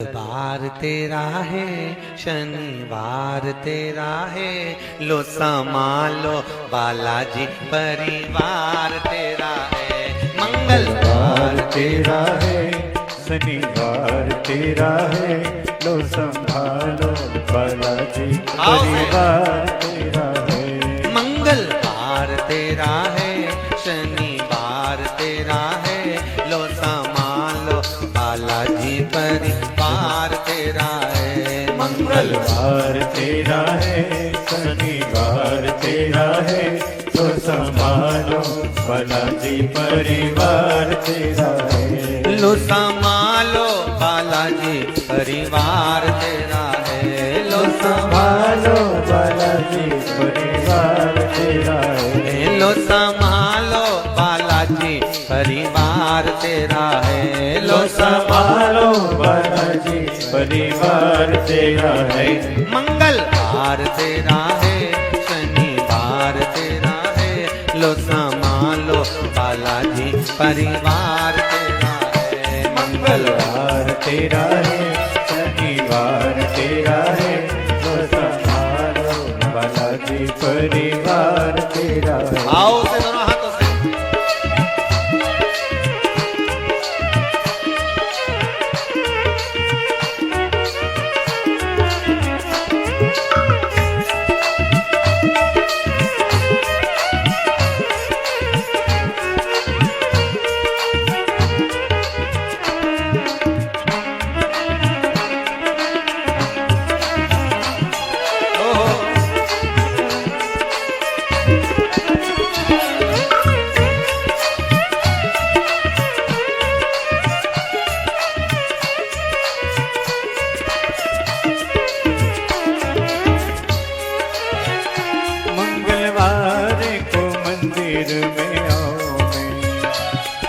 बार तेरा है, शनिवार तेरा है, लो संभालो बालाजी परिवार तेरा है। मंगलवार तेरा है, शनिवार तेरा है, लो संभालो बालाजी परिवार तेरा है। मंगलवार तेरा है, शनिवार तेरा है, लो संभालो बालाजी परिवार तेरा है। मंगलवार तेरा है, शनिवार तेरा है, लो संभालो बालाजी परिवार तेरा है। लो संभालो बालाजी परिवार तेरा है। लो संभालो बालाजी परिवार तेरा है। लो संभालो बालाजी परिवार तेरा है। लो संभालो बालाजी परिवार तेरा है। मंगलवार तेरा है, शनिवार तेरा है, लो संभालो बालाजी परिवार तेरा है। मंगलवार तेरा है, शनिवार तेरा है, लो संभालो बालाजी परिवार तेरा है। आओ से दोनों हाथों से।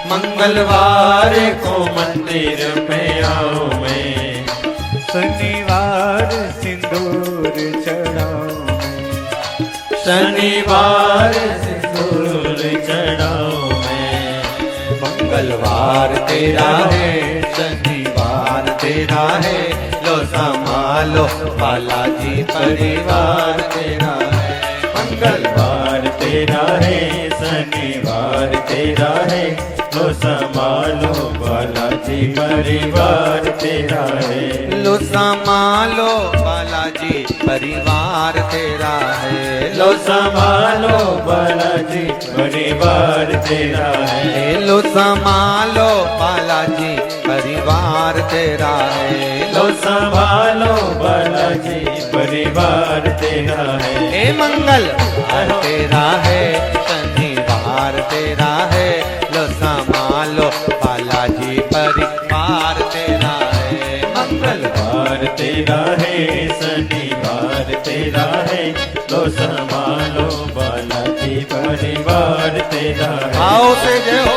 मंगलवार को मंदिर में आओ मैं, शनिवार सिंदूर चढ़ाओ मैं, शनिवार सिंदूर चढ़ाओ मैं। मंगलवार तेरा है, शनिवार तेरा है, लो संभालो बालाजी परिवार तेरा है। मंगलवार तेरा है, शनिवार तेरा है, लो संभालो बालाजी परिवार तेरा है। लो संभालो बालाजी परिवार तेरा है। लो संभालो बालाजी परिवार तेरा है। लो संभालो बालाजी परिवार तेरा है। लो संभालो बालाजी परिवार तेरा है। हे मंगलवार तेरा है, शनिवार तेरा है, लो संभालो बालाजी परिवार तेरा है। मंगलवार तेरा है, शनिवार तेरा है, लो संभालो बालाजी परिवार तेरा है। आओ से जय हो।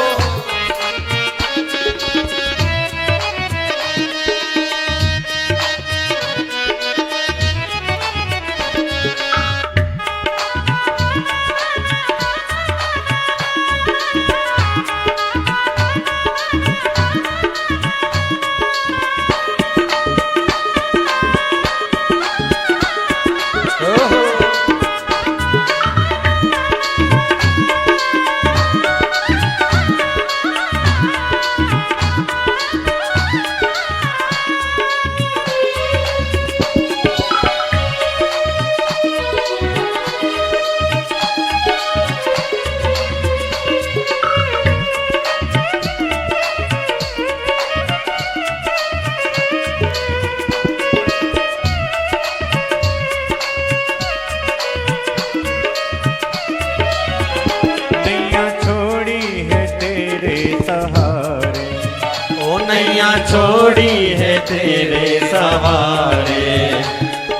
नैया छोड़ी है तेरे सहारे,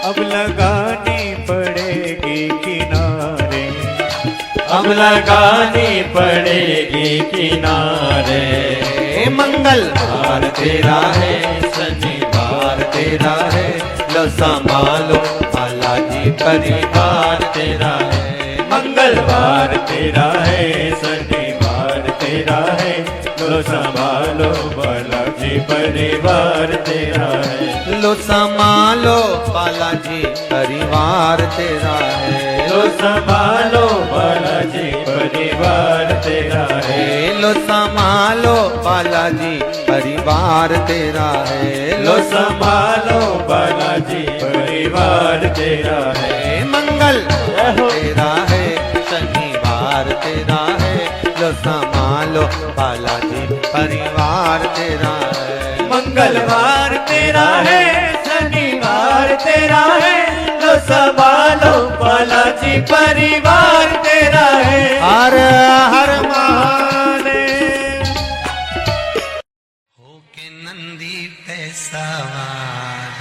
अब लगानी पड़ेगी किनारे, अब लगानी पड़ेगी किनारे। मंगलवार तेरा है, शनिवार तेरा है, लो संभालो बालाजी परिवार तेरा है। मंगलवार तेरा है, शनिवार तेरा है, लो संभालो बालाजी बालाजी परिवार तेरा है। लो संभालो बालाजी परिवार तेरा है। लो संभालो बालाजी परिवार तेरा है। लो संभालो बालाजी परिवार तेरा है। लो संभालो बालाजी परिवार तेरा है। मंगल तेरा है, शनिवार तेरा है। लो संभालो बालाजी परिवार तेरा है। मंगलवार तेरा है, शनिवार तेरा है। लो संभालो बालाजी परिवार तेरा है। हर हर महादेव। होके नंदी पे सवार,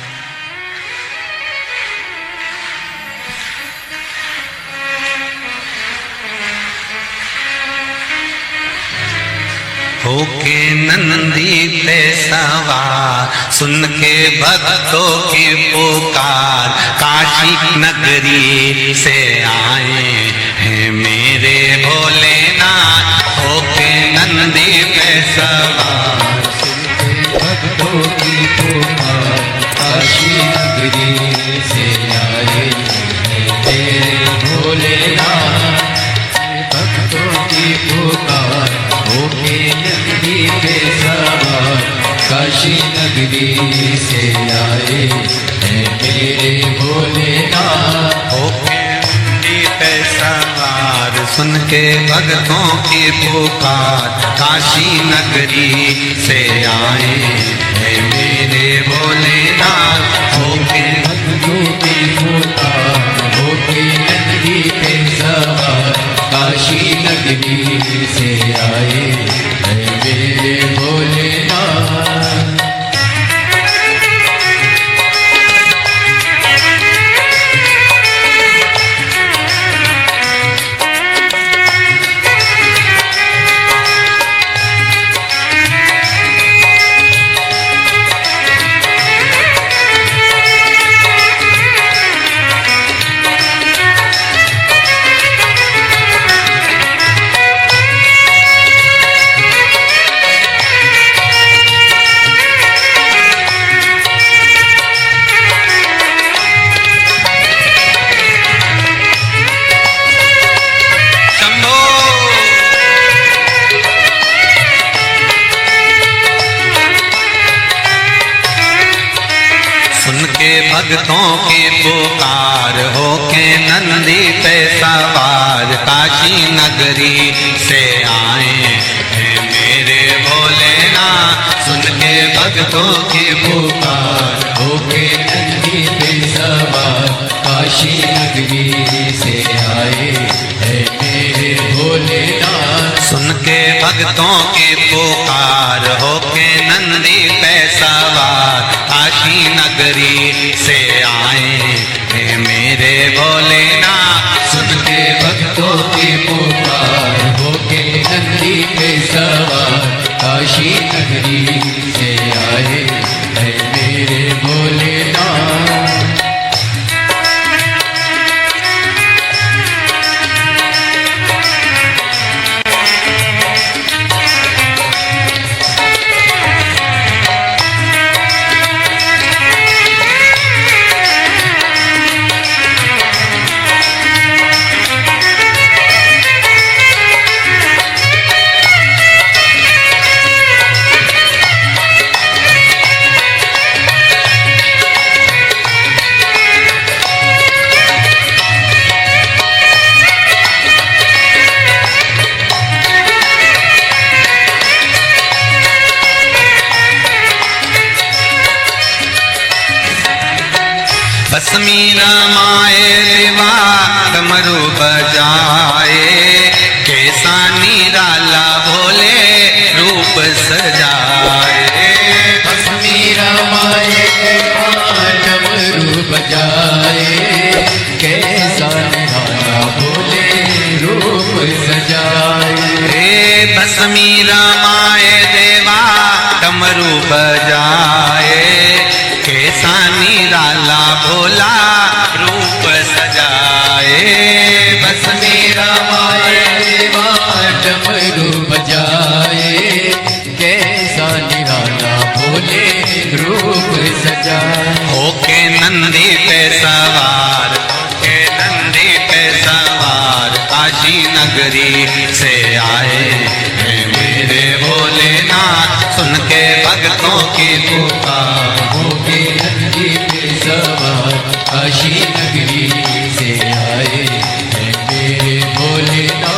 होके नंदी पे सवार, सुन के भक्तों की पुकार, काशी नगरी से आए हैं मेरे भोलेनाथ। होके नंदी पे सवार, सुन के भक्तों की पुकार, काशी नगरी से आए हैं मेरे भोलेनाथ। भक्तों की पुकार, होके नगरी पे सवार, काशी नगरी से आए हैं मेरे भोलेनाथ। होके नगरी पे सवार, सुन के भक्तों की पुकार, काशी नगरी से आए हैं मेरे भोलेनाथ। होके भक्तों की पुकार, होके नगरी पे सवार, काशी नगरी से आए हैं मेरे भोलेनाथ। भक्तों की पुकार, होके नंदी पे सवार, काशी नगरी से आए हैं मेरे भोलेनाथ। सुन के भक्तों की पुकार, होके नंदी पे सवार, काशी नगरी से आए हैं मेरे भोलेनाथ। सुन के भक्तों की पुकार, होके नंदी पे सवार, काशी नगरी से आए हैं मेरे भोलेनाथ। सुन के भक्तों की पुकार, होके नंदी पे सवार, काशी नगरी से आए हैं मेरे भोलेनाथ। भस्मी रमाए देवा डमरू बजाए, कैसा निराला भोले रूप सजाए। भस्मी रमाए देवा डमरू बजाए, कैसा निराला भोले रूप सजाए। भस्मी रमाए देवा डमरू बजाए, कैसा निराला भोला रूप सजाए। भस्मी रमाए देवा डमरू बजाए, कैसा निराला जाए। होके नंदी पे सवार, होके नंदी पे सवार काशी नगरी से आए हैं मेरे भोलेनाथ। सुन के भक्तों की पुकार, होके नंदी पे सवार काशी नगरी से आए हैं मेरे भोलेनाथ।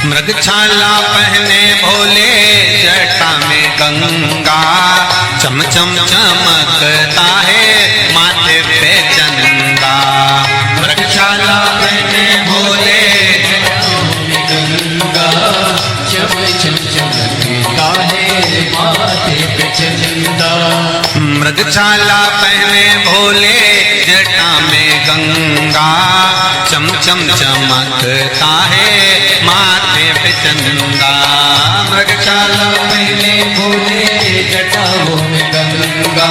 मृगछाला पहने भोले जटा में गंगा, चम चम चमकता है माथे पे चंदा। मृगछाला पहने भोले जटा में गंगा, चम चम चमकता है माथे पे चंदा। मृगछाला पहने भोले जटा में गंगा, चम चम चमकता है माथे पे चंदा। मृगछाला पहने भोले जटाओं में गंगा,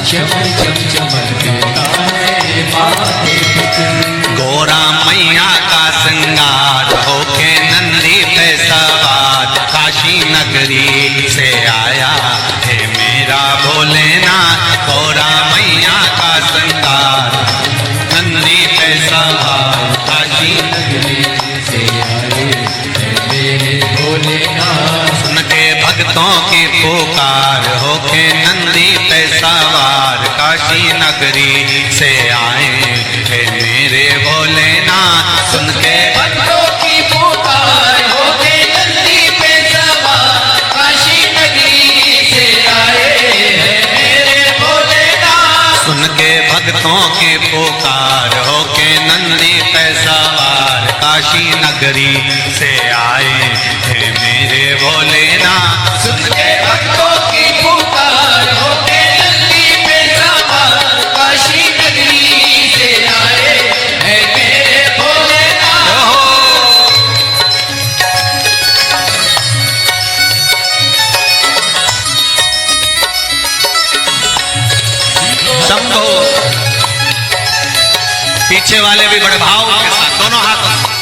चम चम चमकता है माथे पे चंदा। गोरा मैया का श्रृंगार होके नंदी पे सवार काशी नगरी से आया है मेरा भोलेनाथ। गोरा मैया का श्रृंगार नंदी पे सवार काशी नगरी से आए हैं मेरे भोलेनाथ। सुन के भक्तों की पुकार होके नंदी पे सवार काशी नगरी से आए हैं मेरे भोलेनाथ। सुन के भक्तों की पुकार होके नंदी पे सवार काशी नगरी से आए हैं मेरे भोलेनाथ। सुन के भक्तों की पुकार होके नंदी पे सवार काशी नगरी से आए हैं मेरे भोलेनाथ। सुन के भक्तों की पुकार होके नंदी पे सवार काशी नगरी से आए हैं मेरे भोलेनाथ। शंभो। पीछे वाले भी बड़े भाव के साथ दोनों हाथों से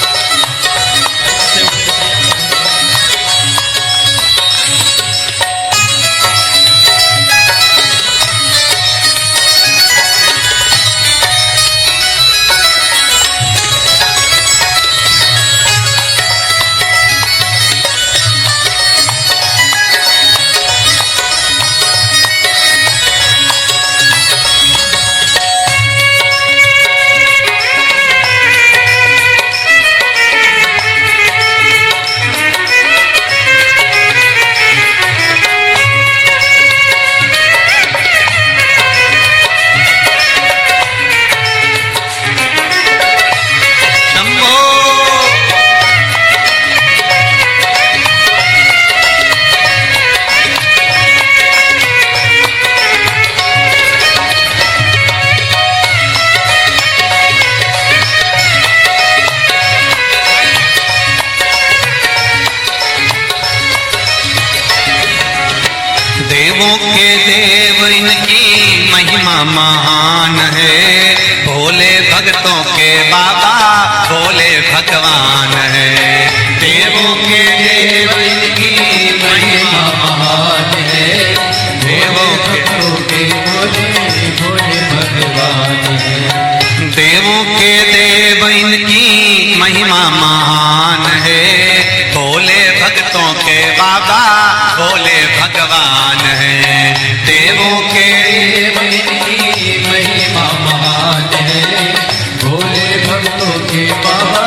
देवों के देव इनकी महिमा महान है, भोले भक्तों के बाबा भोले भगवान है। देवों के देव इनकी महिमा महान है, देवों के भोले भोले भगवान है। देवों के देव इनकी महिमा महान है, भोले भक्तों के बाबा भोले भगवान है। देवों के देव इनकी महिमा महान है, भोले भक्तों के बाबा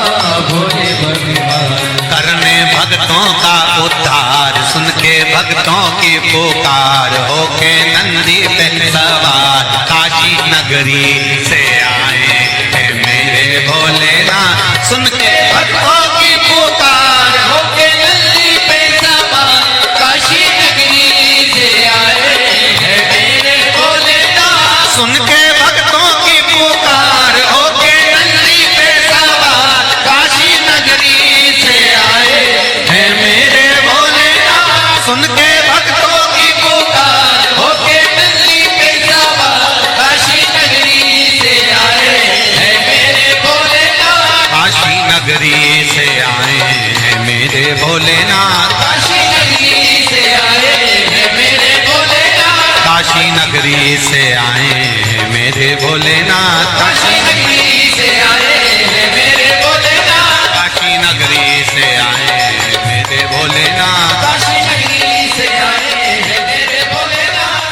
भोले भगवान। करने भक्तों का उद्धार, सुन के भक्तों की पुकार, होके नंदी पे सवार काशी नगरी से आए हैं मेरे भोलेनाथ। सुन के भक्तों की पुकार, होके नंदी पे सवार काशी नगरी से आए हैं मेरे भोलेनाथ। सुन के भक्तों की पुकार, होके नंदी पे सवार काशी नगरी से आए हैं मेरे भोलेनाथ। सुन के भक्तों की पुकार, होके नंदी पे सवार काशी नगरी से आए हैं मेरे भोलेनाथ। काशी नगरी से आए हैं मेरे भोलेनाथ। काशी नगरी से आए हैं मेरे भोलेनाथ। काशी नगरी से आए हैं मेरे भोलेनाथ। काशी नगरी से आए हैं मेरे भोलेनाथ। काशी नगरी से आए हैं मेरे भोलेनाथ। काशी नगरी से आए हैं मेरे भोलेनाथ।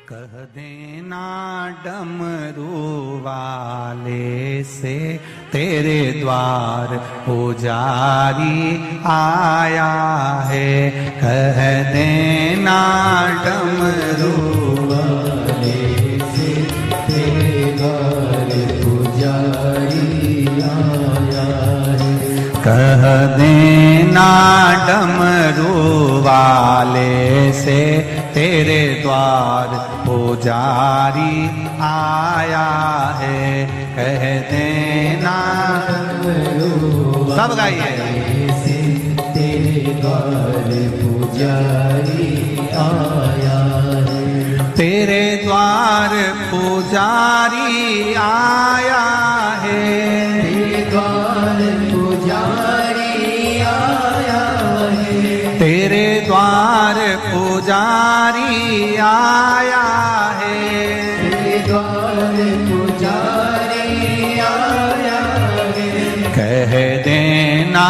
कह देना डमरू वाले से तेरे द्वार पुजारी आया है। कह देना डमरू वाले से तेरे द्वार पुजारी आया है। कह देना डमरू वाले से तेरे द्वार पुजारी आया है। कह देना सब गाइए से तेरे द्वार पुजारी आया है। तेरे द्वार पुजारी आया है। तेरे द्वार पुजारी आया है। तेरे द्वार पुजारी आया है। तेरे द्वार पुजारी आया है। कह देना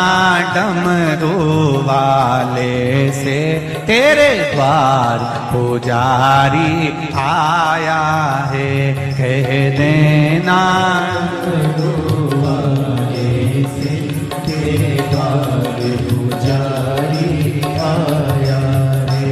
डमरू वाले से तेरे द्वार पुजारी आया है। कह देना डमरू वाले से तेरे द्वार पुजारी आया है।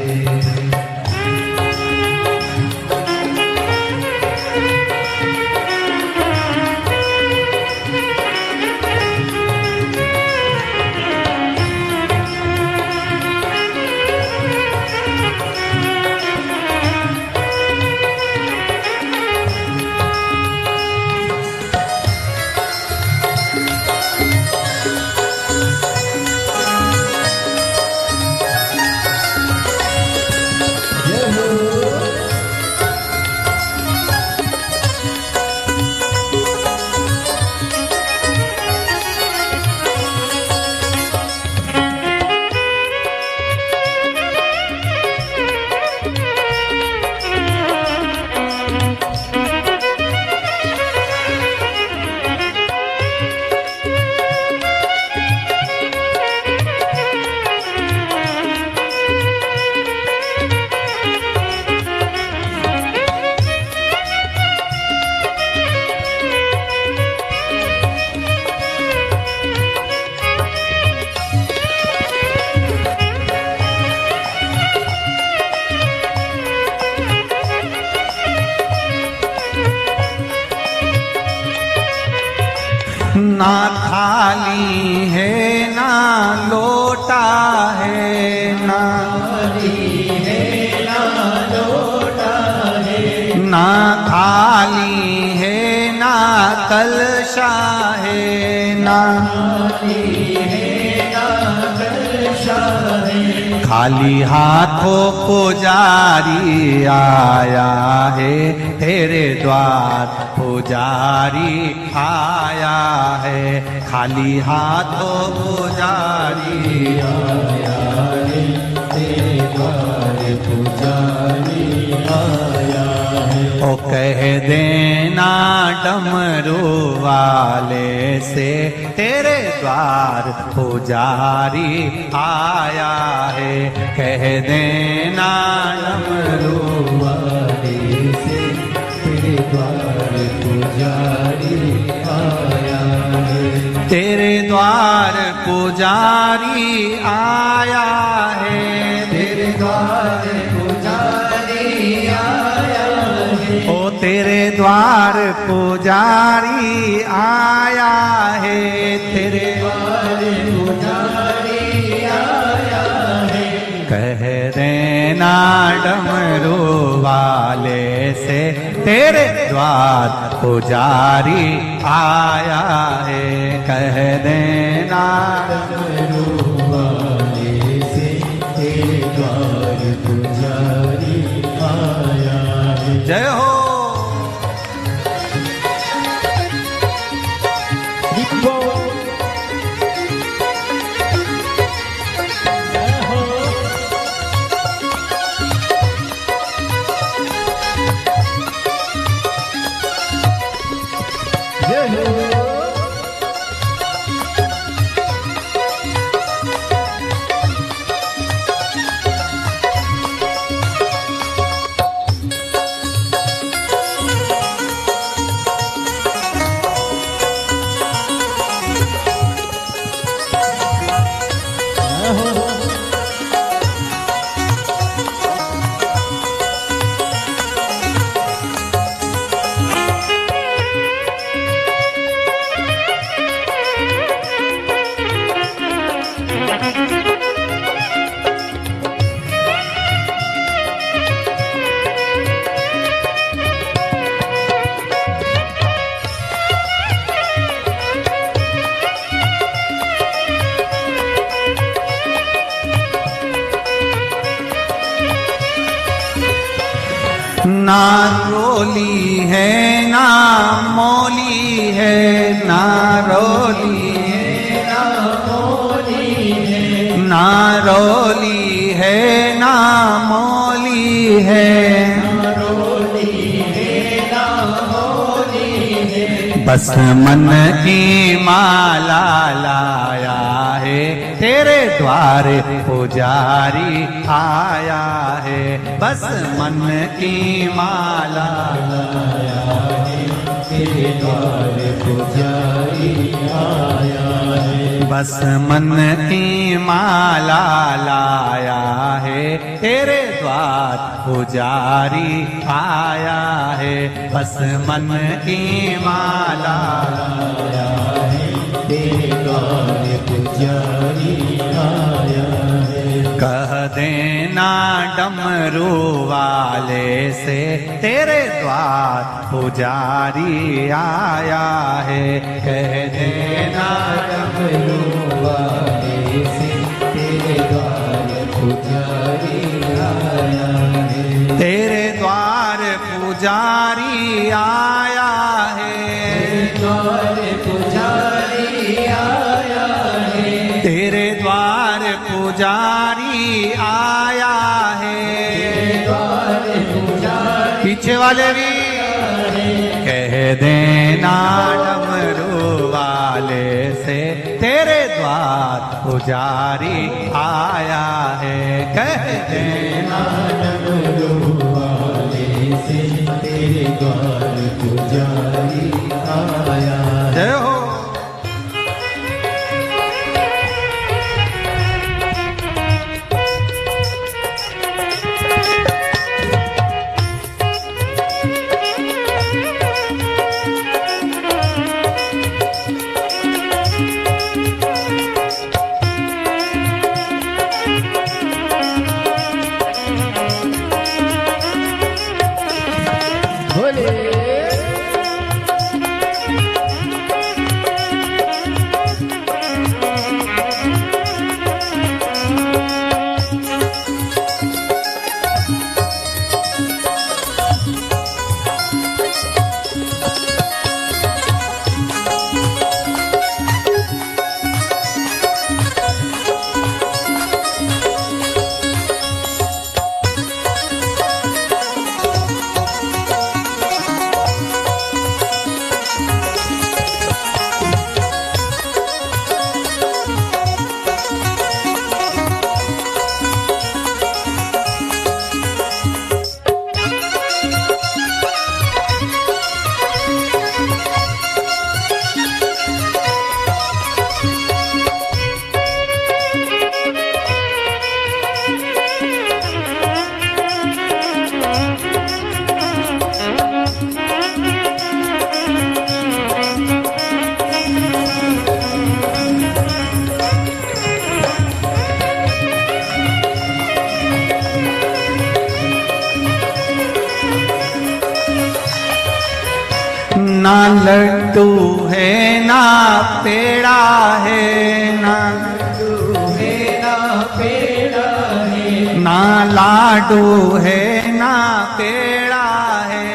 ना थाली है ना लोटा है, ना थाली है ना लोटा है, ना थाली है ना कलशा है, ना थाली है ना खाली हाथों पुजारी आया है तेरे द्वार, पुजारी आया है। खाली हाथों पुजारी आया है तेरे द्वार, पुजारी आया है। ओ कह देना डमरू वाले से तेरे द्वार पुजारी आया है। कह देना डमरू वाले से तेरे द्वार पुजारी आया है। तेरे द्वार पुजारी आया है, तेरे द्वार पुजारी आया है। ओ तेरे द्वार पुजारी आया है, तेरे द्वार पुजारी आया है। कह देना डमरू वाले से तेरे द्वार पुजारी आया है। कह देना डमरू वाले से तेरे द्वार पुजारी आया है। जय हो। ना रोली है ना मोली है, ना रोली है ना मोली है। ना रोली है ना मोली है, ना रोली है ना मोली है। बस मन की माला लाया है तेरे द्वार पुजारी आया है। बस मन की माला लाया है तेरे द्वार पुजारी आया है। बस मन की माला लाया है तेरे द्वार पुजारी आया है। बस मन की माला लाया है तेरे द्वार पुजारी आया है। कह देना डमरू वाले से तेरे द्वार पुजारी आया है। कह देना डमरू वाले से तेरे द्वार पुजारी आया है। तेरे द्वार पुजारी आया है, द्वार पुजारी आया है। तेरे द्वार पुजारी आया है, द्वार पुजारी। पीछे वाले भी कह देना डमरू वाले से तेरे द्वार पुजारी आया है। कह देना डमरू वाले से तेरे द्वार पुजारी आया। जय हो। ना लड्डू है ना पेड़ा है, ना ना लाडू है ना पेड़ा है,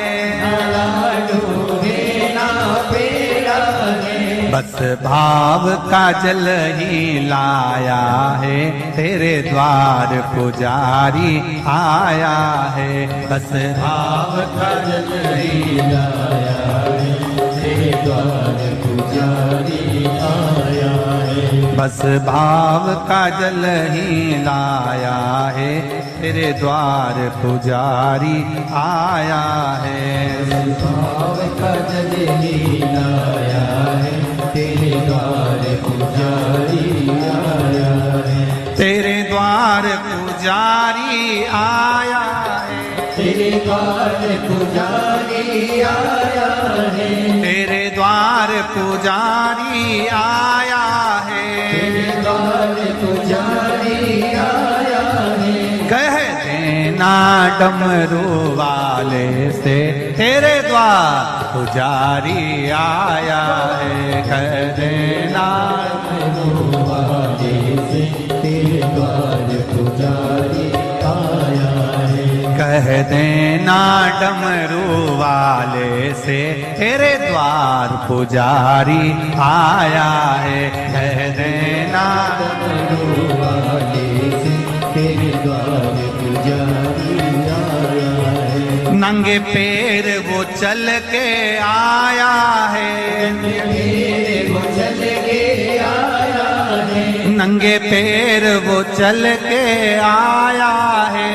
बस भाव का जल ही लाया है, तेरे द्वार पुजारी आया है। बस भाव का जल ही लाया है, तेरे द्वार पुजारी आया है। बस भाव का जल ही लाया है, तेरे द्वार पुजारी आया है। भाव का जल ही लाया है, तेरे द्वार पुजारी आया है। तेरे द्वार पुजारी आया है, तेरे द्वार पुजारी आया है। तेरे द्वार पुजारी आया है, तेरे द्वार पुजारी आया है। कह देना डमरू वाले से, तेरे द्वार पुजारी आया है। कह देना डमरू वाले से, तेरे द्वार पुजारी आया है। कह देना डमरू वाले से, तेरे द्वार पुजारी आया है। कह देना डमरू वाले से, तेरे द्वार पुजारी आया है। नंगे पैर वो चल के आया है, नंगे पैर वो चल के आया है,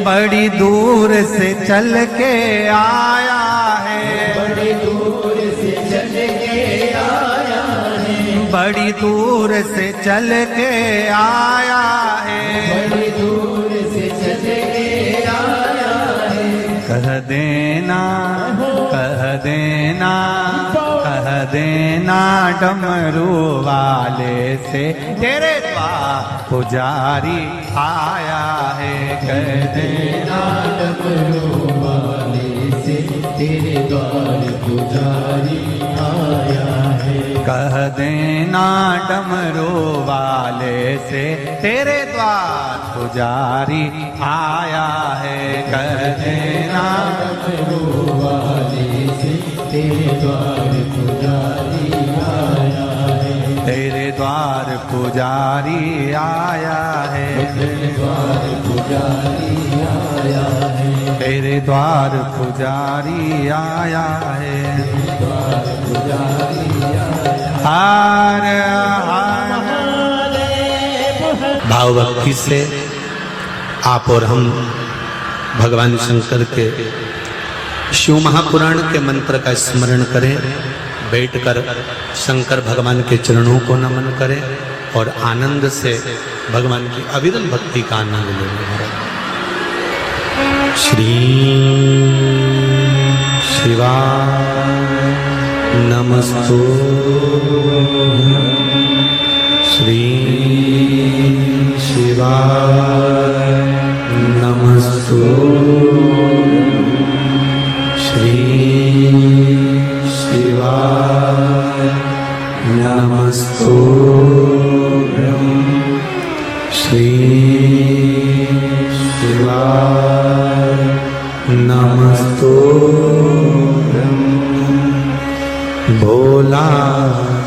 बड़ी दूर से चल के आया है, बड़ी दूर से चल के आया है, बड़ी दूर से चल के आया है, बड़ी दूर से चल के आया है। कह देना, कह देना, कह देना डमरू वाले से, तेरे द्वार पुजारी आया है। कह देना डमरू वाले से, तेरे द्वार पुजारी आया है। कह देना डमरू वाले से, तेरे द्वार पुजारी आया है। कह देना डमरू वाले से, तेरे द्वार पुजारी आया है। तेरे द्वार पुजारी आया है, तेरे द्वार पुजारी आया है। तेरे द्वार पुजारी आया है, द्वार पुजारी आया। हार भाव भक्ति से आप और हम भगवान शंकर के शिव महापुराण के मंत्र का स्मरण करें, बैठकर शंकर भगवान के चरणों को नमन करें और आनंद से भगवान की अविरल भक्ति का आनंद लें। श्री शिवाय नमस्तु, श्री शिवाय नमस्तु, श्री शिवाय नमस्तुभ्यं, श्री शिवाय नमस्तुभ्यं। भोला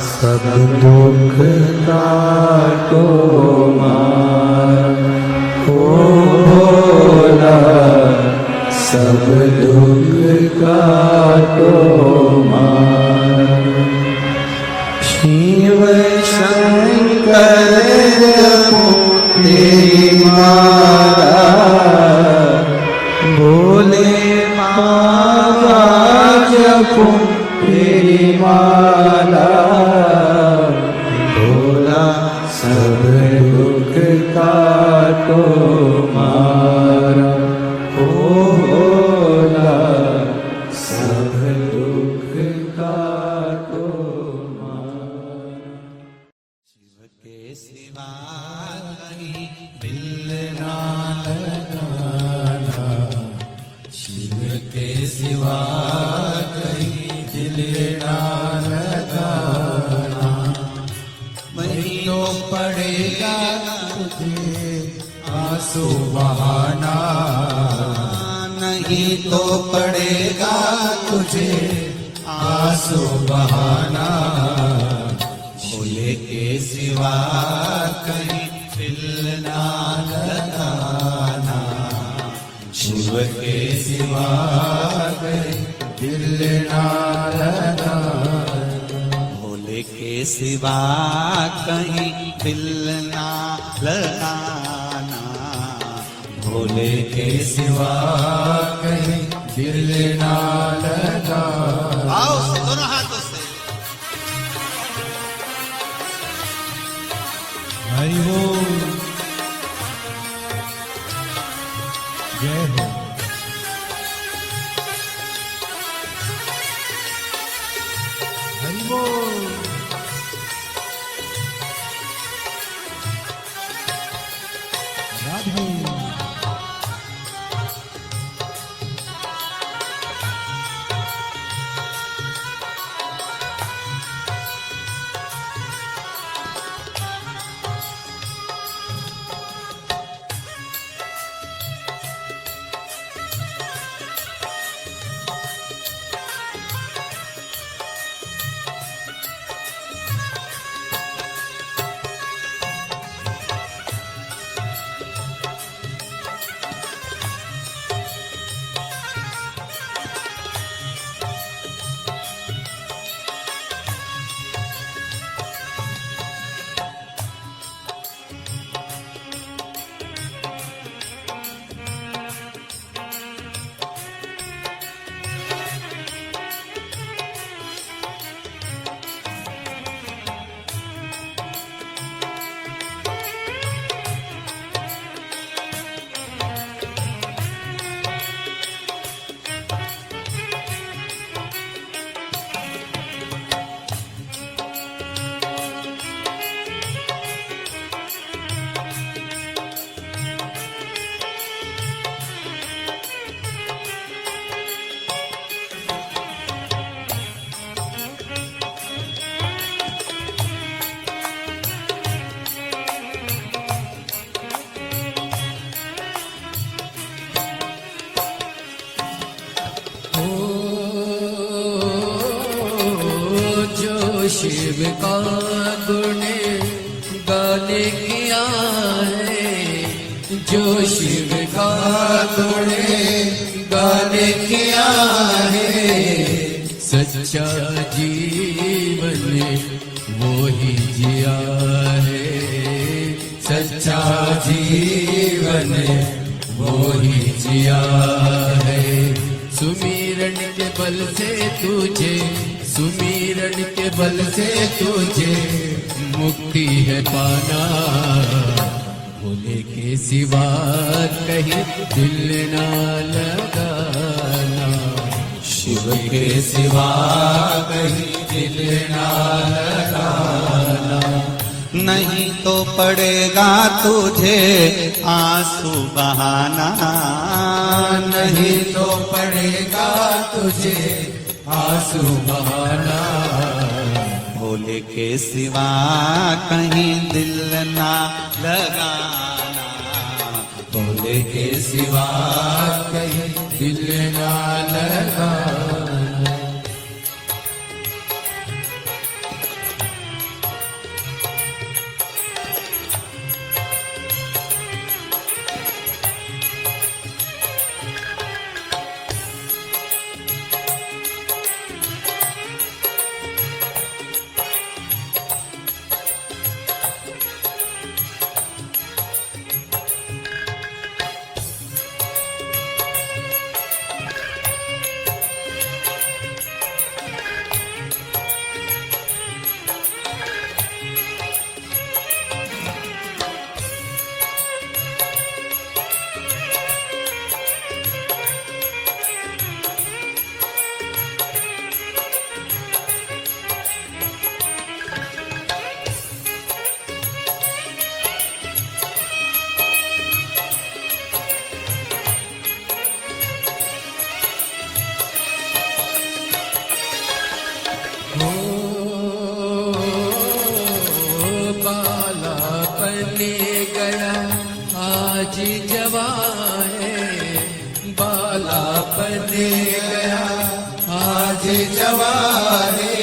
सब दुख काटो मार, ओ भोला सब दुख काटो मार। शिव शंकर तेरी मारा, भोले माता जपो तेरी माला। भोला सब दुख काटो मारा, ओ भोला सब दुख काटो मारा। शिव के सिवा कहीं दिल ना लगाना, नहीं तो पड़ेगा तुझे आंसू बहाना, भोले के सिवा कहीं दिल ना लगाना, शिव के सिवा कहीं दिल ना लगाना, भोले के सिवा कहीं दिल ना लगाना, भोले के सिवा कहीं दिल ना लगाना। आओ से दोनों हाथों से। हरि बोल, जय हो। हरि बोल, राधे। शिव का गुण गाने किया है, जो शिव का गुण गाने किया है, सच्चा जीवन वो ही जिया है, सच्चा जीवन वो ही जिया है। सुमिरन के बल से तुझे, सुमिरन के बल से तुझे मुक्ति है पाना, भोले के सिवा कहीं दिल ना लगाना, शिव के सिवा कहीं दिल ना लगाना, नहीं तो पड़ेगा तुझे आंसू बहाना, नहीं तो पड़ेगा तुझे आंसू बहाना, भोले के सिवा कहीं दिल ना लगाना, भोले के सिवा कहीं दिल ना लगाना। बने गया आज जवारे,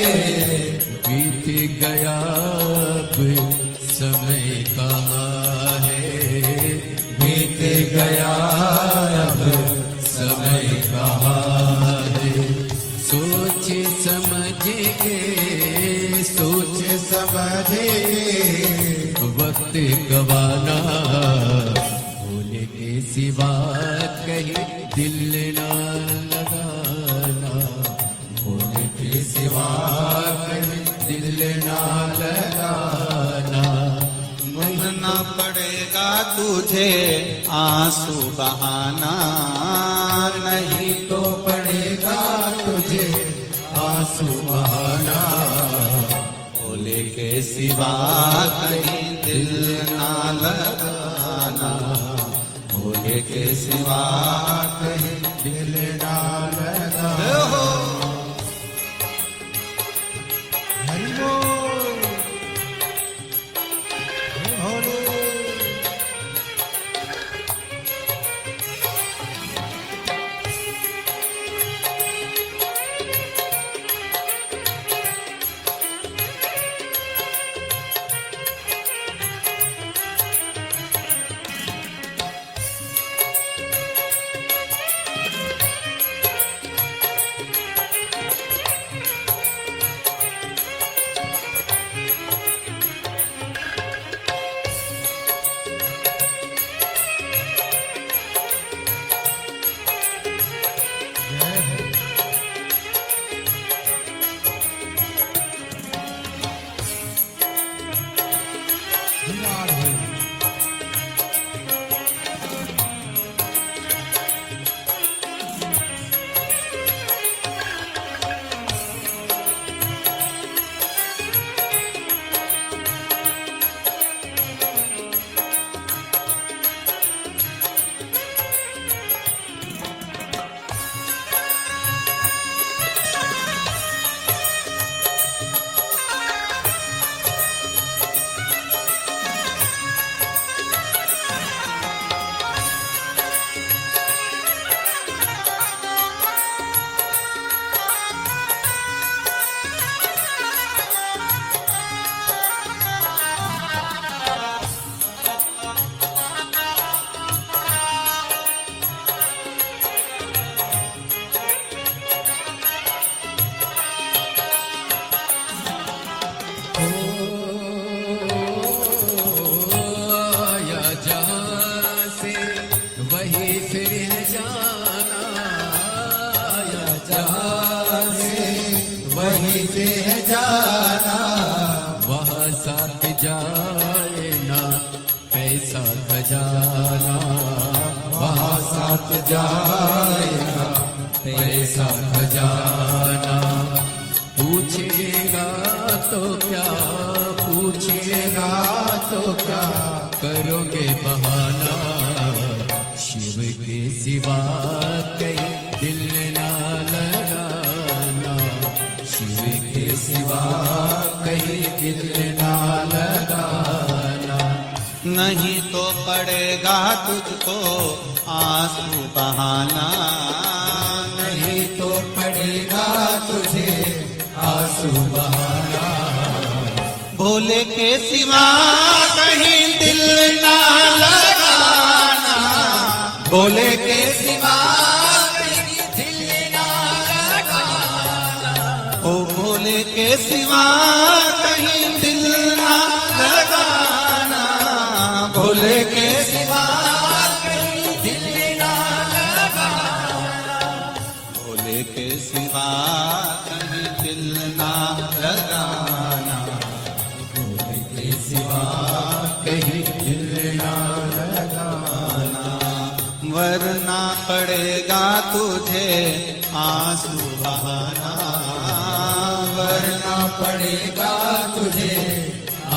बीत गया अब समय कहाँ है, बीत गया अब समय कहाँ है। सोच समझ के सोच समझ वक्त गवाना, भूल के सिवा कहीं दिल ना लगाना, भूल के सिवा कहीं दिल ना लगाना। बहना पड़ेगा तुझे आंसू बहाना, नहीं तो पड़ेगा तुझे आंसू बहाना, भोले के सिवा कहीं दिल ना लगाना, भोले के सिवा कहीं दिल ना लगा। हरि बोल भोले। जाए ना पैसा खजाना, वहाँ साथ जाएगा पैसा खजाना। पूछेगा तो क्या, पूछेगा तो क्या, करोगे बहाना। शिव के सिवा कहीं दिल ना लगाना, शिव के सिवा कहीं दिल ना लगाना। नहीं तो पड़ेगा तुझको आंसू बहाना, नहीं तो पड़ेगा तुझे आंसू बहाना। भोले के सिवा कहीं दिल ना लगाना, भोले के सिवा कहीं दिल ना लगाना। ओ भोले के सिवा कहीं दिल ना लगाना, भोले के सिवा कहीं दिल ना लगाना। भोले के सिवा कहीं दिल ना लगाना, भोले के सिवा कहीं दिल ना लगाना। वरना पड़ेगा तुझे आंसू बहाना, वरना पड़ेगा तुझे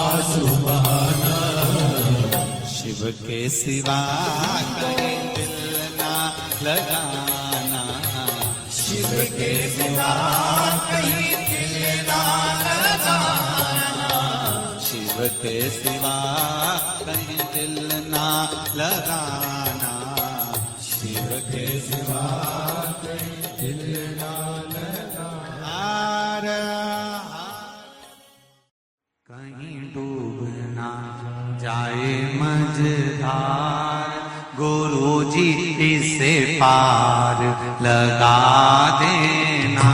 आंसू बहाना। शिव के सिवा कहीं दिल ना लगाना, शिव के सिवा कहीं दिल ना लगाना। शिव के सिवा कहीं दिल ना लगाना, शिव के सिवा हिलना लगा। कहीं डूब ना जाए मझधार, गुरु जी इसे पार लगा देना।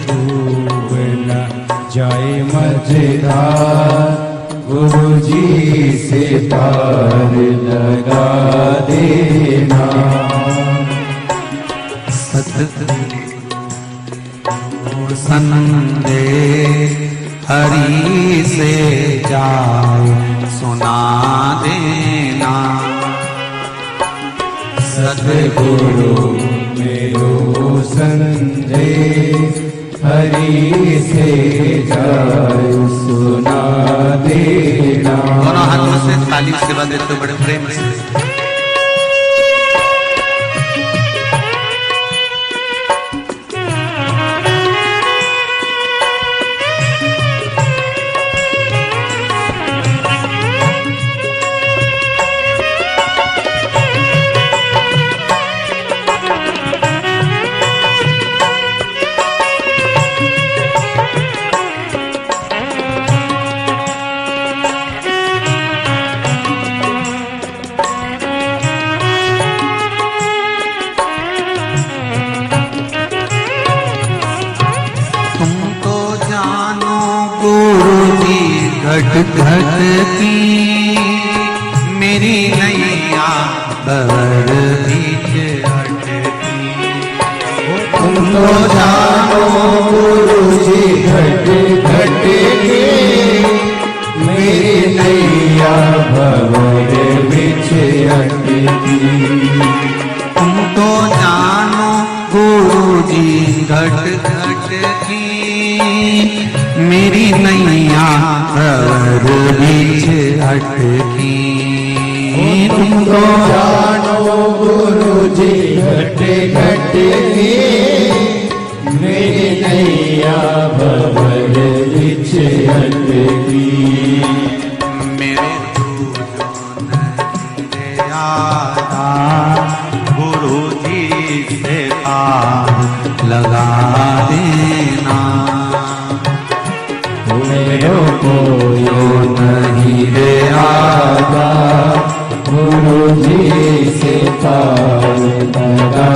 डूब न जाए मझधार, गुरु जी से पार लगा देना। सतगुरु संदेश हरि से जाए सुना देना। सतगुरु मेरो संदेश हरि से जाए सुना देना। दोनों हाथों से ताली सेवा देते बड़े प्रेम से। घट घट की मेरी नैया भंवर बीच अटकी। तुम तो जानो गुरु जी घट घट की मेरी नैया भंवर बीच अटकी। तुम तो जानो गुरु जी घट घट की मेरी नैया भंवर बीच अटकी। तुम तो जानो गुरु जी घट घट की मेरी नैया भंवर बीच अटकी। मेरे जो नहीं आता गुरु जी से पार लगा देना। मेरो को यो नहीं रे आता गुरु जी से पार लगा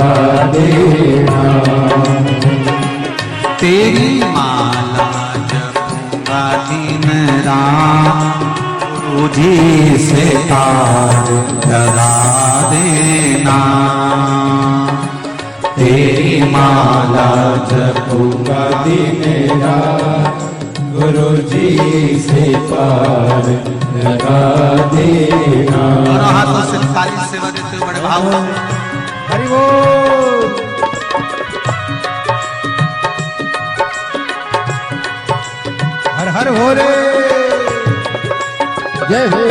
देना। तेरी माला जपूंगा दिन रात गुरु जी से पार लगा देना। तेरी माला जपूंगा दिन रात गुरु जी से पार लगा देना। दोनों हाथों से ताली सेवा देते हुए बड़े भाव से। हरि बोल। हर हर हो रे जय हो।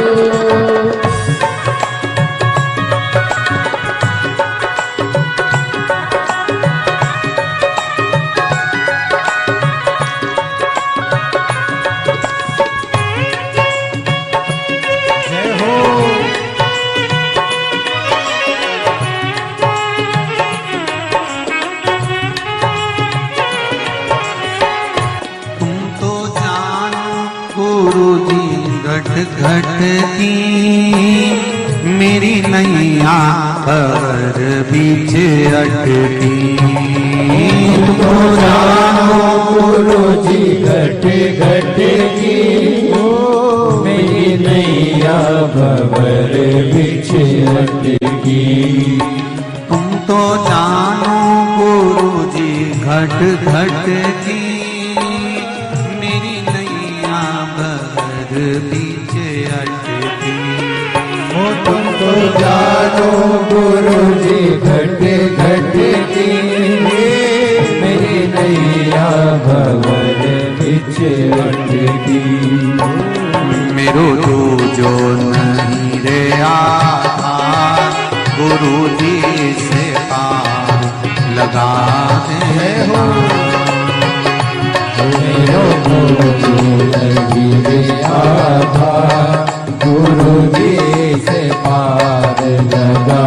घट घट की मेरी नैया भंवर बीच अटकी। तुमको जानो गुरु जी घट घट की मेरी नैया भंवर बीच अटकी। तुम तो जानो गुरु जी घट घट की मेरी नैया भंवर बीच अटकी। तुमको जानो गुरु जी घट घट की मेरी नैया भंवर बीच अटकी। मेरो जो नहीं रे आधार गुरु जी से पार लगा दे हो। मेरो जो नहीं रे आधार गुरु जी से पार लगा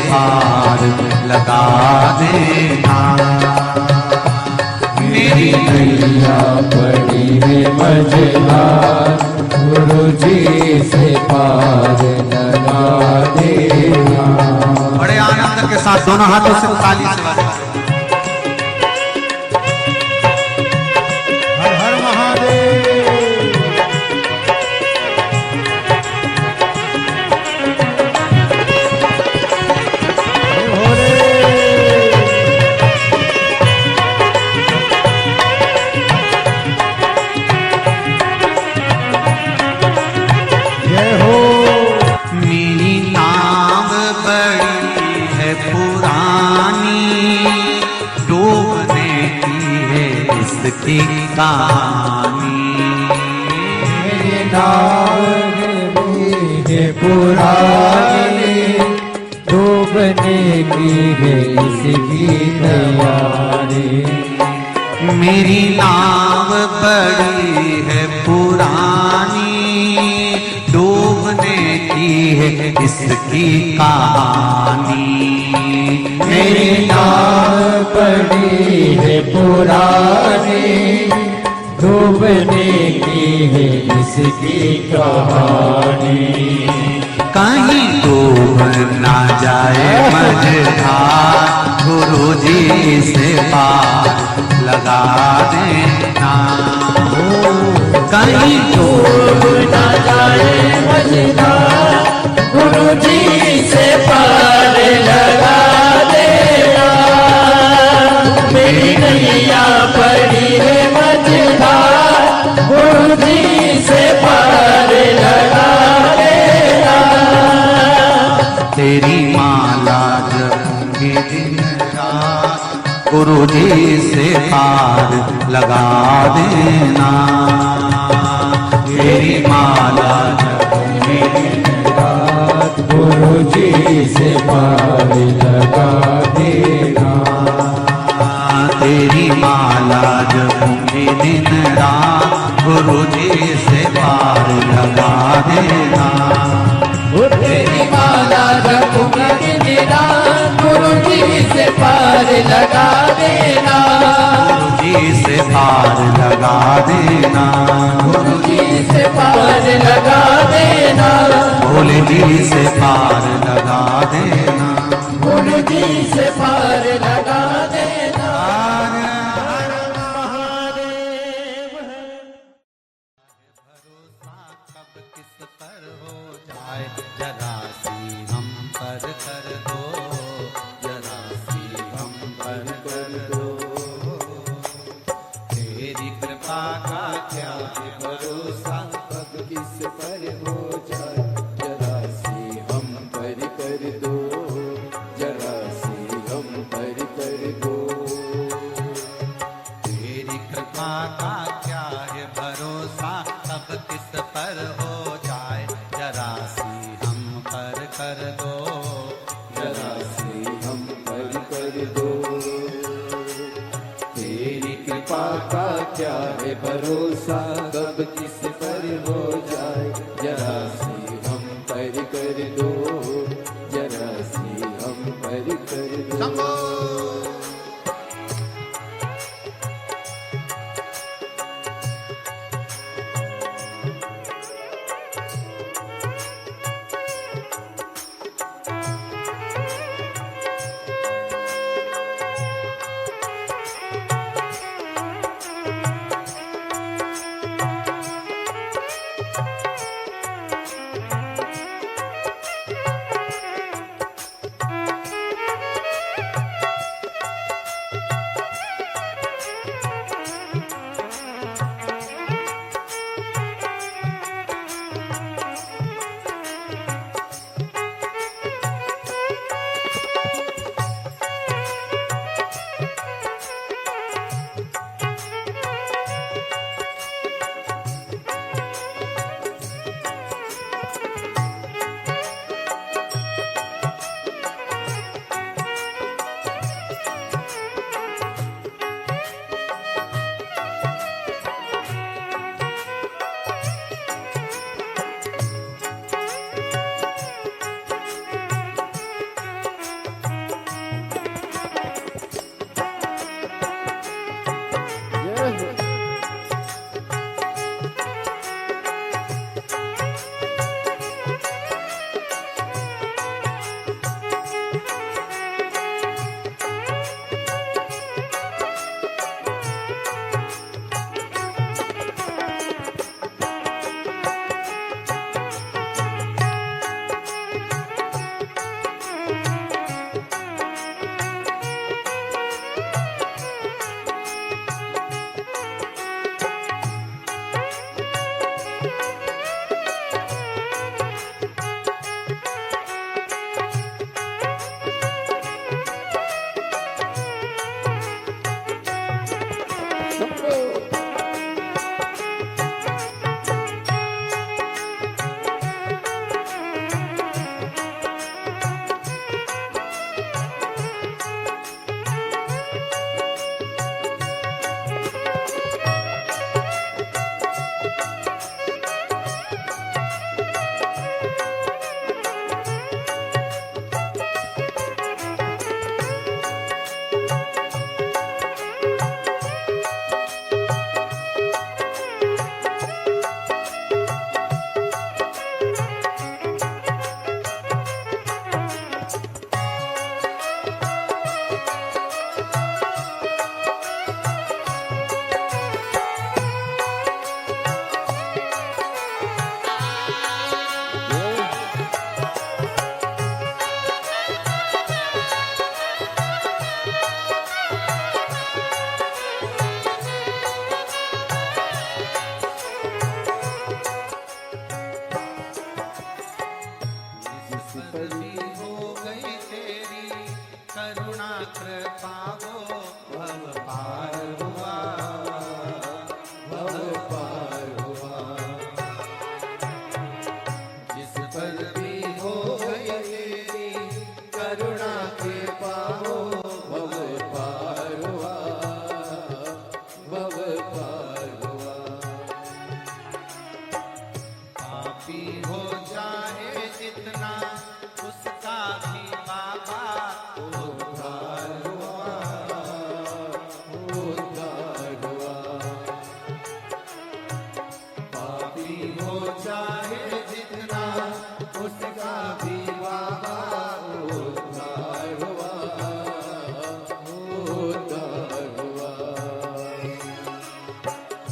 पार लगा देना। मेरी नैया पड़ी है मझधार, गुरु जी से पार लगा देना। बड़े आनंद के साथ दोनों हाथों से ताली से बजाओ। हर हर महादेव। मेरी नाव बड़ी है पुरानी, डूबने की है इसकी कहानी। मेरी नाव है पुरानी, डूबने की है इसकी तैयारी। मेरी नाव बड़ी है पुरानी, डूबने की है इसकी कहानी। मेरी नाव पड़ी है पुरानी, डूबने की है इसकी कहानी। कहीं डूब ना जाए मझधार, गुरु जी से पार लगा देना। कहीं डूब ना जाए मझधार, गुरु जी से पार लगा देना। मेरी नैया पड़ी है मझधार, गुरु जी से पार लगा देना। तेरी माला जपूंगी दिन रात, गुरु जी से पार लगा देना। तेरी माला जपूंगी दिन रात, गुरु जी से पार लगा देना। तेरी माला जपूंगी दिन रात, गुरु जी से पार लगा देना। तेरी माला जपूंगी दिन रात, गुरु जी से पार लगा देना। गुरु जी से पार लगा देना। गुरु जी से पार लगा देना। भोले जी से पार लगा देना। गुरु जी से पार लगा देना। भरोसा कब किस पर हो जाए, जरा सी हम पर कर दो, जरा सी हम पर कर दो। तेरी कृपा का क्या है भरोसा, कब किस पर हो जाए, जरा सी हम पर कर दो, जरा सी हम पर कर दो। तेरी कृपा का क्या है भरोसा, कब किस पर हो जाए, जरा सी हम पर कर दो, जरा सी हम पर कर दो। तेरी कृपा का क्या है भरोसा, कब किस पर हो जाए, जरा सी हम पर कर दो, जरा सी हम पर कर दो। जिस पर भी हो गई तेरी करुणा कृपा वो भव पार हुआ, भव पार हुआ। जिस पर भी हो गई तेरी करुणा के पाओ भव पार हुआ, भव पार हुआ। पापी हो जाए जितना उसका भी बाबा उद्धार हुआ, उद्धार हुआ। पापी हो जाए जितना उसका भी बाबा उद्धार हुआ, उद्धार हुआ।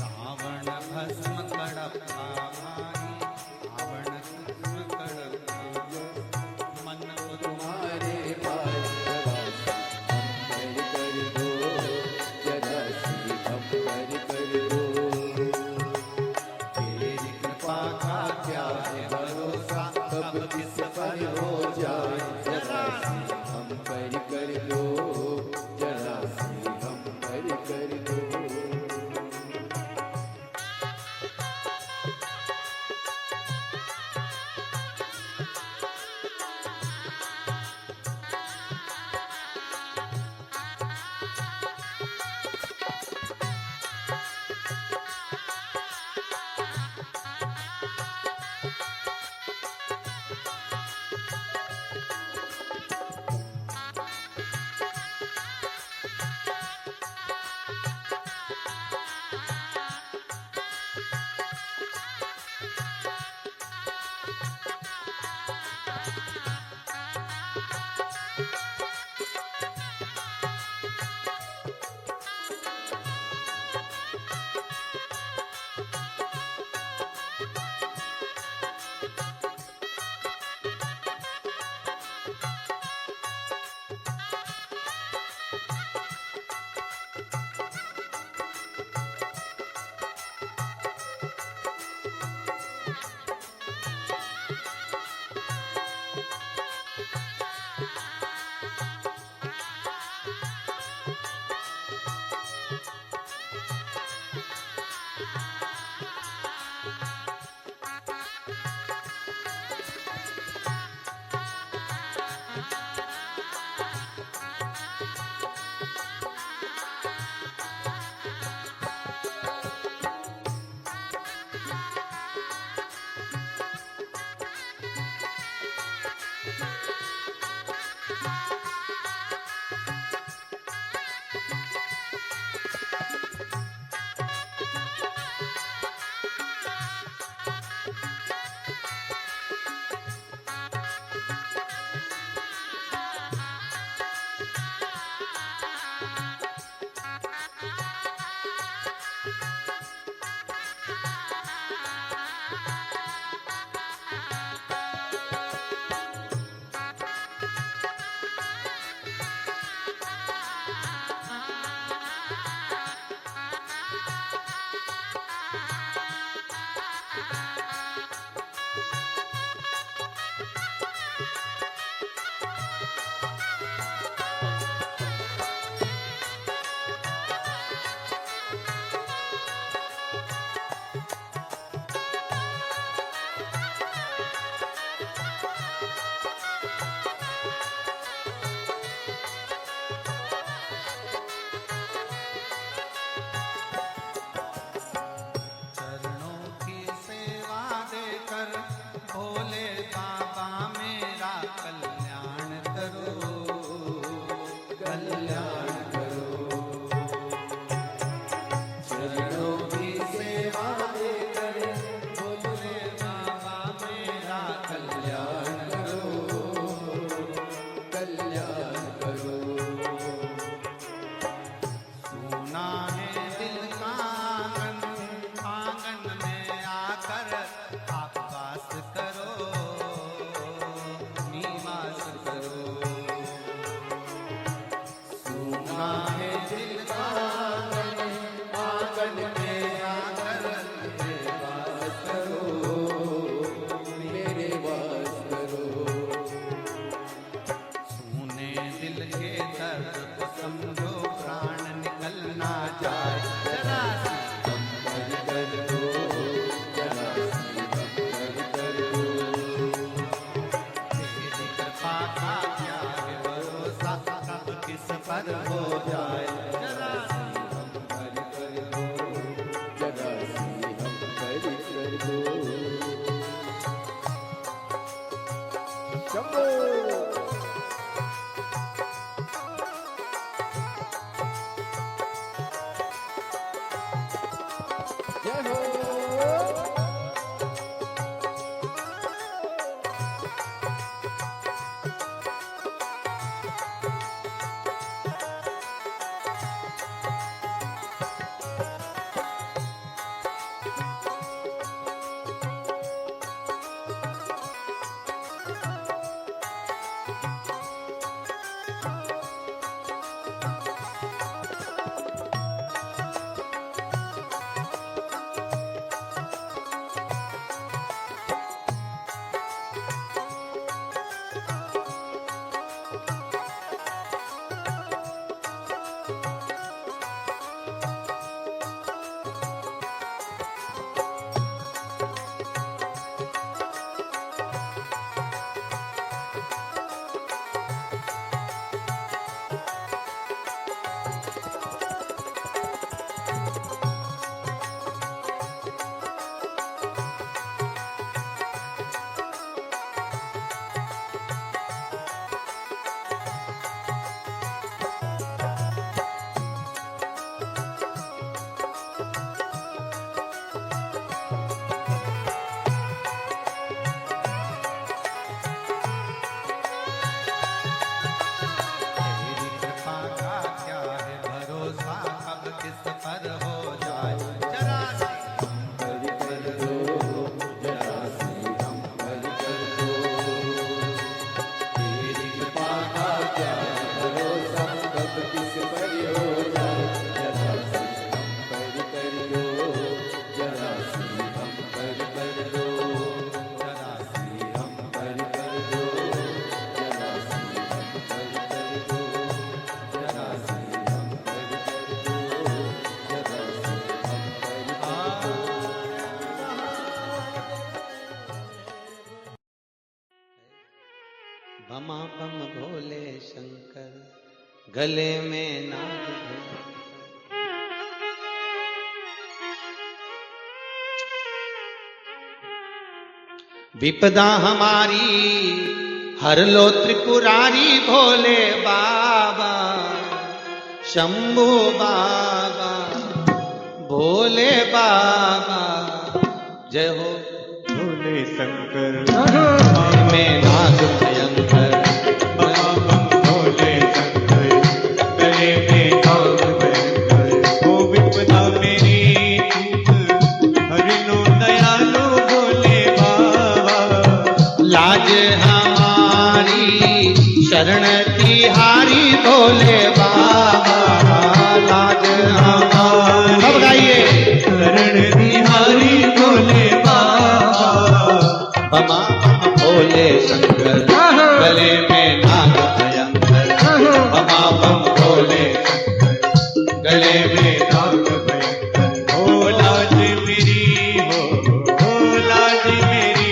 रावण भस्म कड़प्पा भाई, रावण भस्म कड़प्पा मन को तुम्हारे पास हम कर दो, जरा सी हम कर दो। तेरी कृपा का क्या है भरोसा, कब किस पर हो जाए जरा सी हम कर दो, जरा सी हम कर दो। शंभो जय हो तेरी कृपा का क्या है भरोसा, कब किस पर हो जाए जरा सी हरि कर दो जरा सी हम हरि कर दो तेरी कृपा का क्या है भरोसा कब किस पर हो जाए जरा सी हम हरि कर दो जरा सी हम हरि कर दो जरा सी हम हरि कर दो जरा सी हम हरि कर दो जरा सी हम हरि कर दो जरा सी हम हरि बमा बम भोले शंकर गले में नाग भैंकर। विपदा हमारी हर लो त्रिपुरारी भोले बाबा शंभू बाबा भोले बाबा जय हो भोले शंकर में नाग भयंकर भोले शंकर गले में नाग भयंकर। ओ विपदा मेरी चूक हरि लो दयालु भोले बाबा। लाज हमारी शरण तिहारी भोले बाबा लाज हमारी सब गाइए शरण बिहारी भोले बाबा। बमा बम भोले शंकर गले में नाग भयंकर बमा बम भोले शंकर गले में नाग भयंकर। ओ लाज मेरी हो लाज मेरी।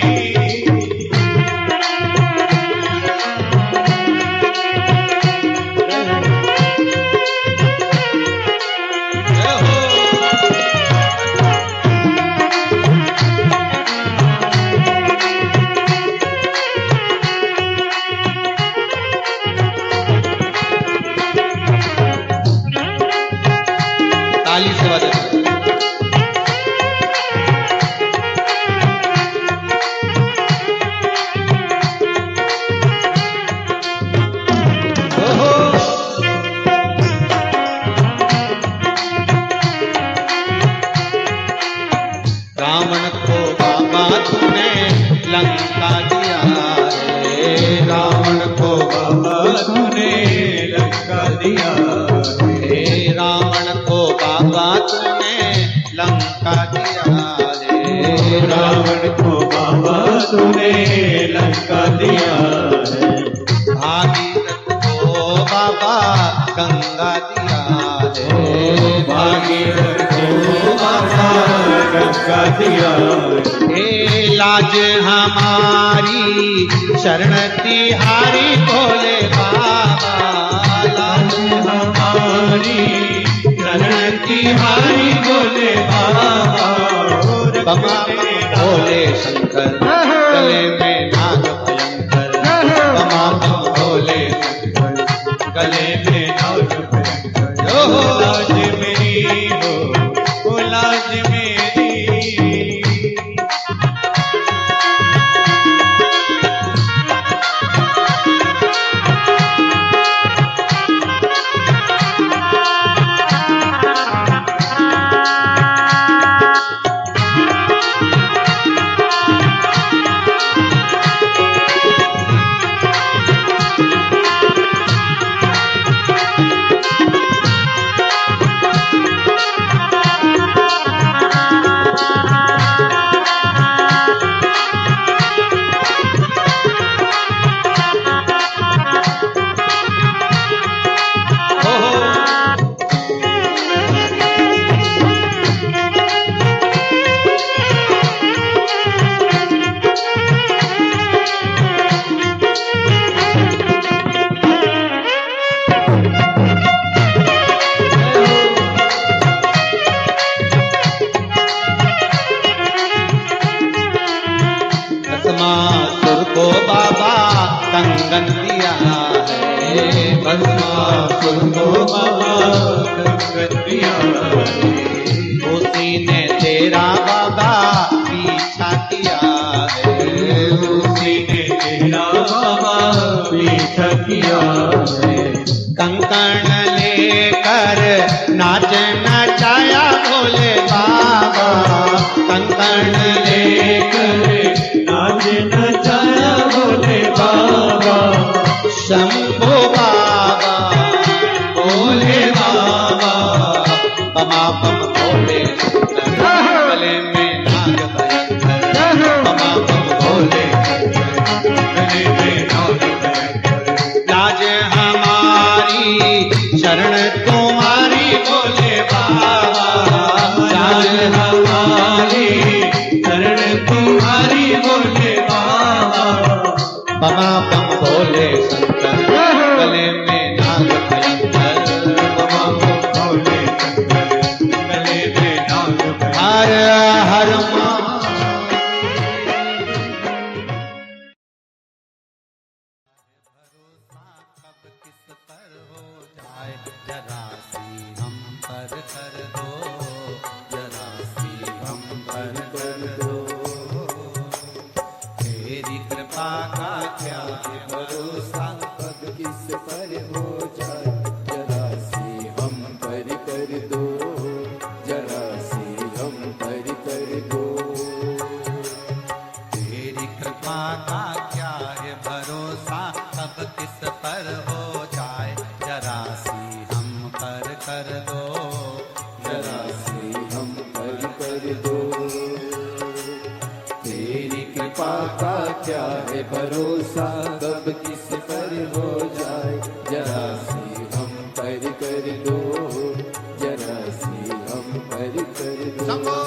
ताली से बजा रावण को बाबा तूने लंका दिया रे रावण को बाबा तूने लंका दिया हे रावण को बाबा तूने लंका दिया रे रावण को बाबा तूने लंका दिया है। भागीरथ को बाबा गंगा दिया रे भागीरथ को बाबा गंगा दिया है। हे लाज हमारी शरण तिहारी भोले बाबा लाज हमारी शरण तिहारी भोले बाबा। बमा भोले शंकर गले में नाग भयंकर गले में नाग भयंकर हो लाज मेरी हो लाज मेरी भस्मासुर को बाबा कंगन दिया है भस्मासुर को बाबा कंगन दिया उसी ने तेरा बाबा पीछा किया है उसी ने तेरा बाबा पीछा किया है कंकण लेकर नाच नचाया भोले बाबा कंकण लेकर नाच नचाया भोले बाबा शंभो बाबा भोले बाबा बमा बम भोले गले में नाग भयंकर बमा बम भोले गले में नाग भयंकर लाज हमारी शरण तुम्हारी भोले बाबा लाज हमारी शरण तुम्हारी भोले बाबा बमा बम भोले शंकर गले में नाग भयंकर बमा बम भोले शंकर गले में नाग भयंकर हर हर मा कब किस पर हो जाए जरा सी हम पर कर दो जरा सी हम पर कर दो तेरी कृपा का क्या है भरोसा कब किस पर हो जाए जरा सी हम पर कर दो जरा सी हम पर कर दो तेरी कृपा का क्या है भरोसा कब किस पर हो जाए जरा सी हम पर कर दो जरा सी हम पर कर दो तेरी कृपा का क्या है भरोसा कब किस पर हो जाए जरा सी हम पर कर दो जरा सी हम पर कर दो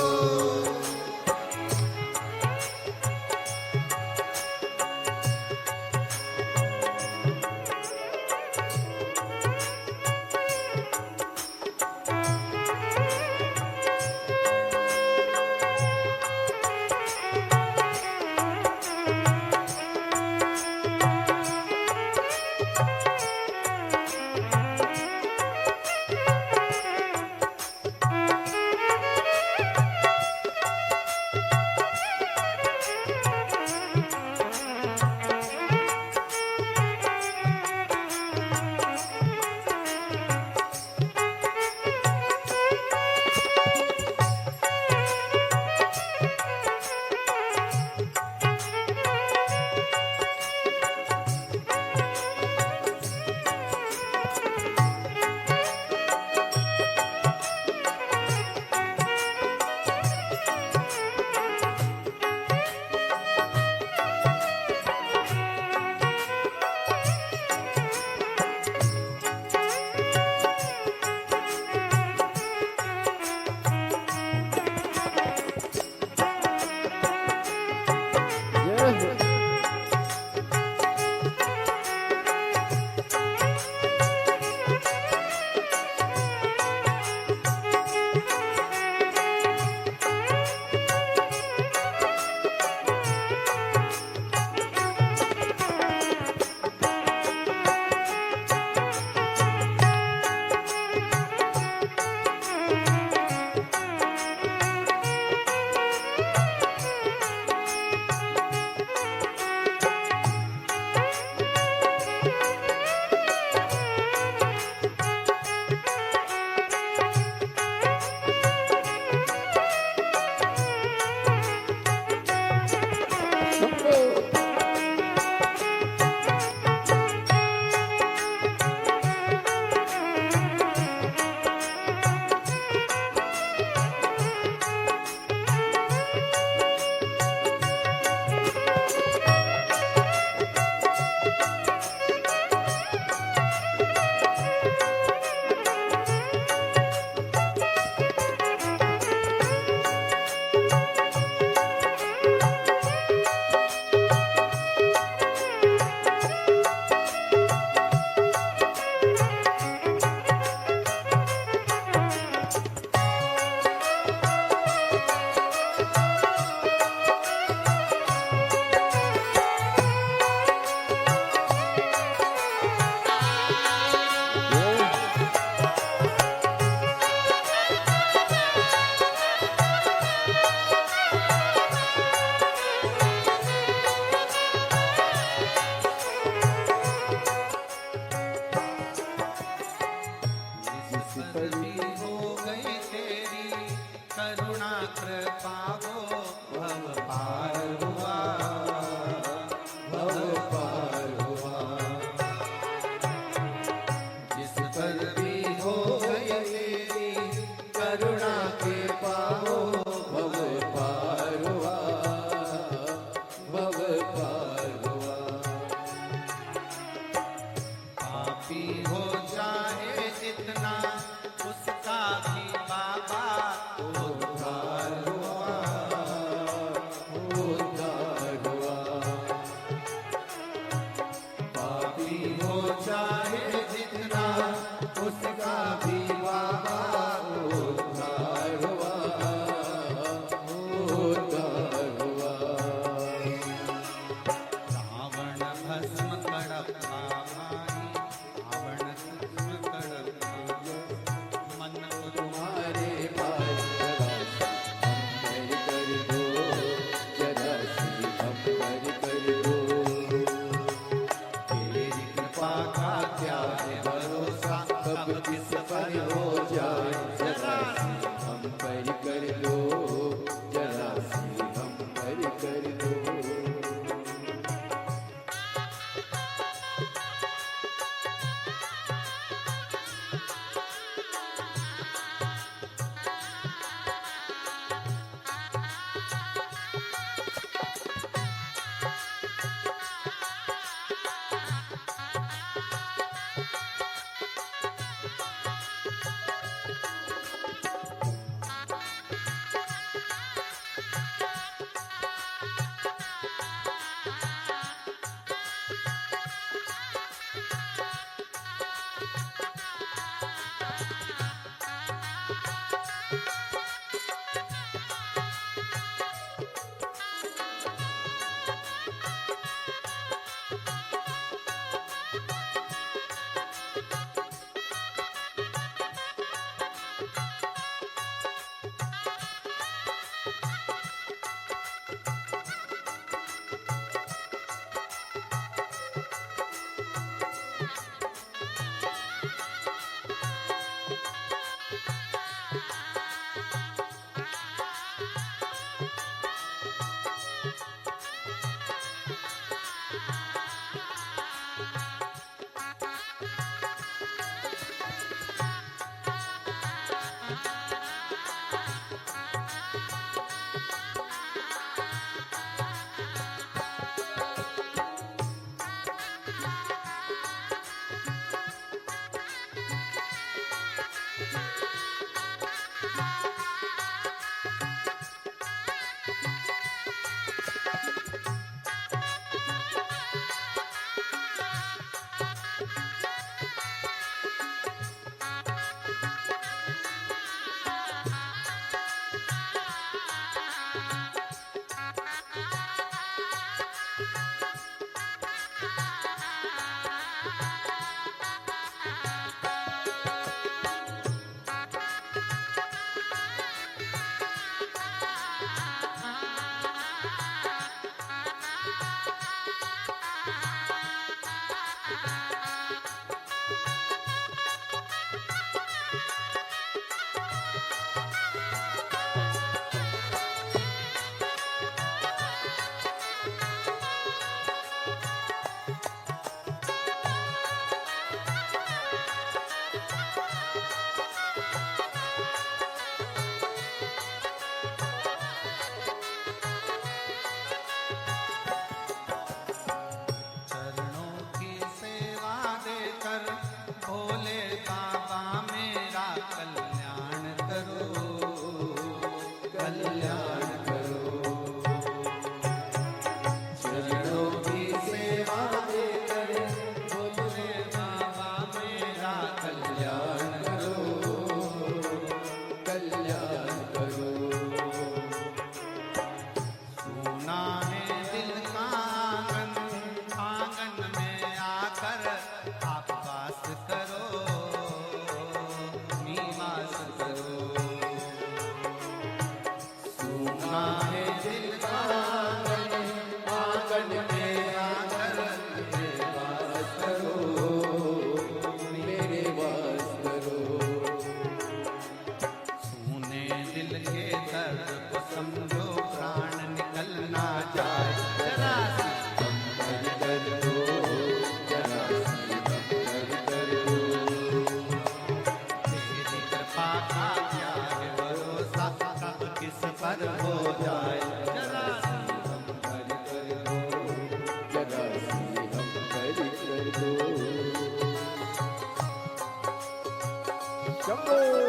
को